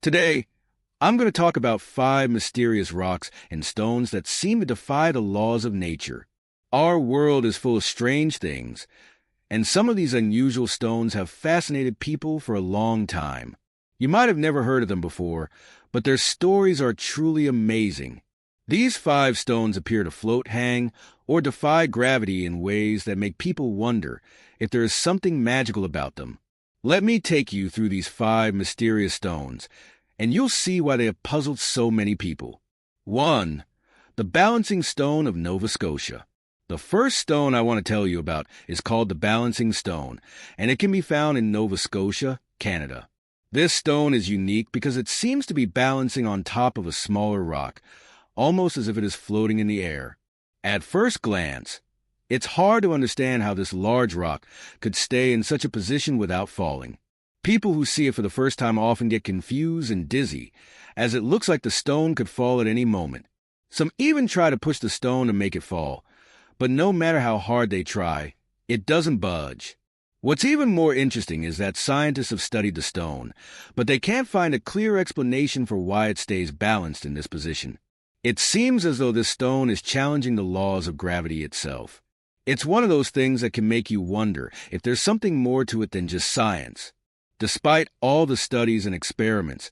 Today, I'm going to talk about 5 mysterious rocks and stones that seem to defy the laws of nature. Our world is full of strange things, and some of these unusual stones have fascinated people for a long time. You might have never heard of them before, but their stories are truly amazing. These 5 stones appear to float, hang, or defy gravity in ways that make people wonder if there is something magical about them. Let me take you through these 5 mysterious stones, and you'll see why they have puzzled so many people. 1. The Balancing Stone of Nova Scotia. The first stone I want to tell you about is called the Balancing Stone, and it can be found in Nova Scotia, Canada. This stone is unique because it seems to be balancing on top of a smaller rock, almost as if it is floating in the air. At first glance, it's hard to understand how this large rock could stay in such a position without falling. People who see it for the first time often get confused and dizzy, as it looks like the stone could fall at any moment. Some even try to push the stone to make it fall, but no matter how hard they try, it doesn't budge. What's even more interesting is that scientists have studied the stone, but they can't find a clear explanation for why it stays balanced in this position. It seems as though this stone is challenging the laws of gravity itself. It's one of those things that can make you wonder if there's something more to it than just science. Despite all the studies and experiments,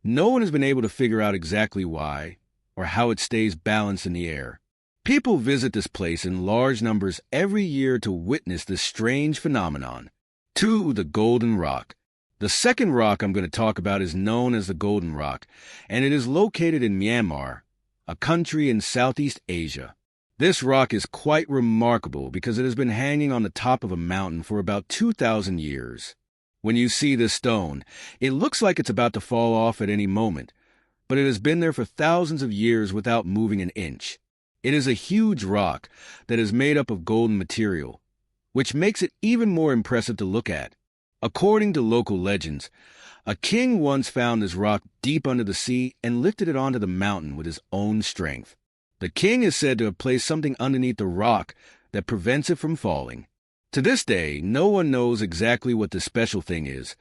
no one has been able to figure out exactly why or how it stays balanced in the air. People visit this place in large numbers every year to witness this strange phenomenon. 2. The Golden Rock. The second rock I'm going to talk about is known as the Golden Rock, and it is located in Myanmar, a country in Southeast Asia. This rock is quite remarkable because it has been hanging on the top of a mountain for about 2,000 years. When you see this stone, it looks like it's about to fall off at any moment, but it has been there for thousands of years without moving an inch. It is a huge rock that is made up of golden material, which makes it even more impressive to look at. According to local legends, a king once found this rock deep under the sea and lifted it onto the mountain with his own strength. The king is said to have placed something underneath the rock that prevents it from falling. To this day, no one knows exactly what this special thing is,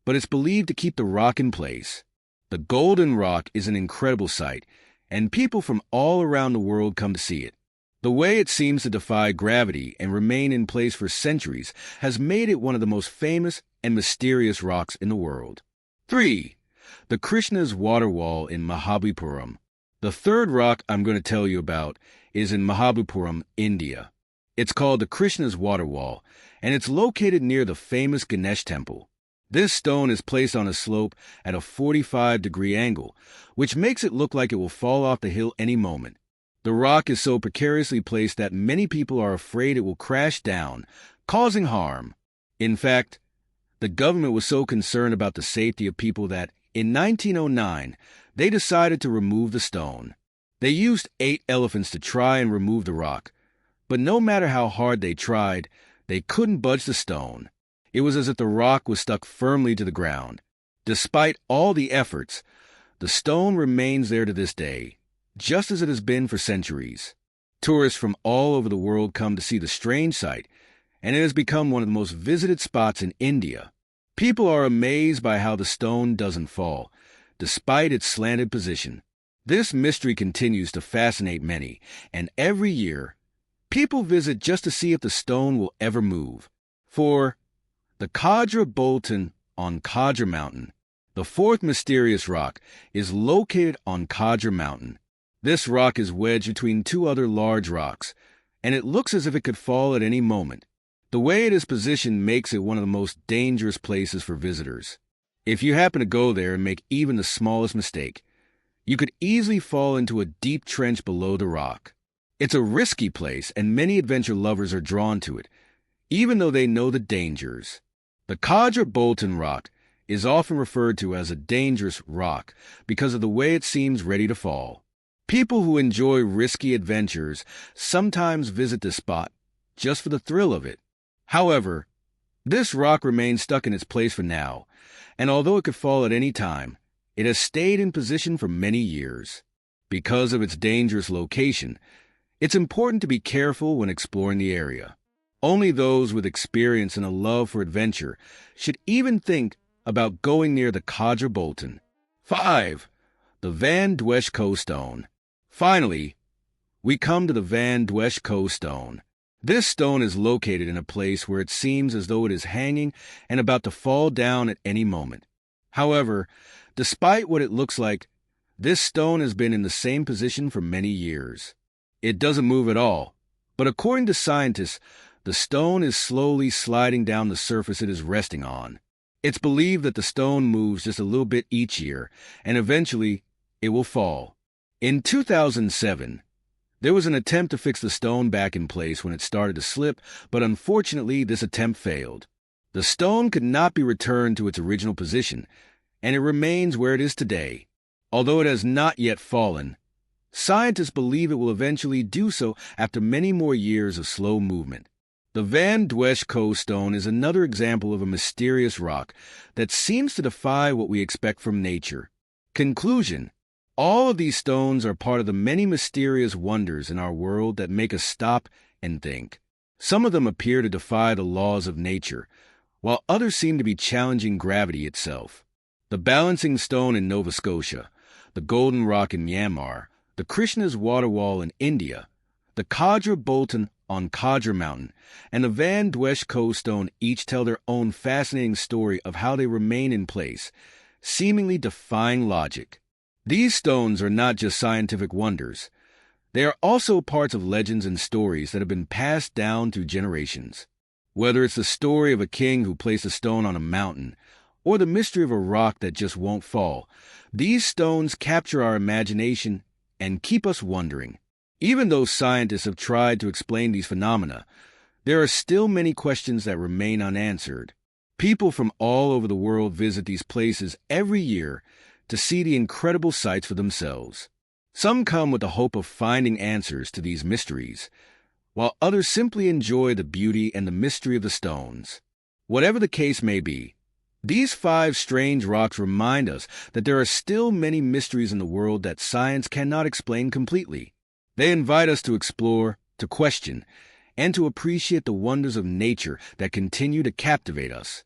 but it's believed to keep the rock in place. The Golden Rock is an incredible sight, and people from all around the world come to see it. The way it seems to defy gravity and remain in place for centuries has made it one of the most famous and mysterious rocks in the world. 3. The Krishna's Water Wall in Mahabalipuram. The third rock I'm going to tell you about is in Mahabalipuram, India. It's called the Krishna's Water Wall, and it's located near the famous Ganesh temple. This stone is placed on a slope at a 45-degree angle, which makes it look like it will fall off the hill any moment. The rock is so precariously placed that many people are afraid it will crash down, causing harm. In fact, the government was so concerned about the safety of people that, in 1909, they decided to remove the stone. They used 8 elephants to try and remove the rock, but no matter how hard they tried, they couldn't budge the stone. It was as if the rock was stuck firmly to the ground. Despite all the efforts, the stone remains there to this day, just as it has been for centuries. Tourists from all over the world come to see the strange sight, and it has become one of the most visited spots in India. People are amazed by how the stone doesn't fall, despite its slanted position. This mystery continues to fascinate many, and every year, people visit just to see if the stone will ever move. 4. The Khajra Bolton on Khajra Mountain. The fourth mysterious rock is located on Khajra Mountain. This rock is wedged between 2 other large rocks, and it looks as if it could fall at any moment. The way it is positioned makes it one of the most dangerous places for visitors. If you happen to go there and make even the smallest mistake, you could easily fall into a deep trench below the rock. It's a risky place, and many adventure lovers are drawn to it, even though they know the dangers. The Khajra Bolton rock is often referred to as a dangerous rock because of the way it seems ready to fall. People who enjoy risky adventures sometimes visit this spot just for the thrill of it. However, this rock remains stuck in its place for now, and although it could fall at any time, it has stayed in position for many years. Because of its dangerous location, it's important to be careful when exploring the area. Only those with experience and a love for adventure should even think about going near the Khajra Bolton. 5. The Van Dweshko Stone. Finally, we come to the Van Dweshko Stone. This stone is located in a place where it seems as though it is hanging and about to fall down at any moment. However, despite what it looks like, this stone has been in the same position for many years. It doesn't move at all, but according to scientists, the stone is slowly sliding down the surface it is resting on. It's believed that the stone moves just a little bit each year, and eventually it will fall. In 2007, there was an attempt to fix the stone back in place when it started to slip, but unfortunately this attempt failed. The stone could not be returned to its original position, and it remains where it is today. Although it has not yet fallen, scientists believe it will eventually do so after many more years of slow movement. The Van Dweshko Stone is another example of a mysterious rock that seems to defy what we expect from nature. Conclusion: all of these stones are part of the many mysterious wonders in our world that make us stop and think. Some of them appear to defy the laws of nature, while others seem to be challenging gravity itself. The Balancing Stone in Nova Scotia, the Golden Rock in Myanmar, the Krishna's Water Wall in India, the Khajra Bolton on Khajra Mountain, and the Van Dweshko Stone each tell their own fascinating story of how they remain in place, seemingly defying logic. These stones are not just scientific wonders. They are also parts of legends and stories that have been passed down through generations. Whether it's the story of a king who placed a stone on a mountain, or the mystery of a rock that just won't fall, these stones capture our imagination and keep us wondering. Even though scientists have tried to explain these phenomena, there are still many questions that remain unanswered. People from all over the world visit these places every year to see the incredible sights for themselves. Some come with the hope of finding answers to these mysteries, while others simply enjoy the beauty and the mystery of the stones. Whatever the case may be, these 5 strange rocks remind us that there are still many mysteries in the world that science cannot explain completely. They invite us to explore, to question, and to appreciate the wonders of nature that continue to captivate us.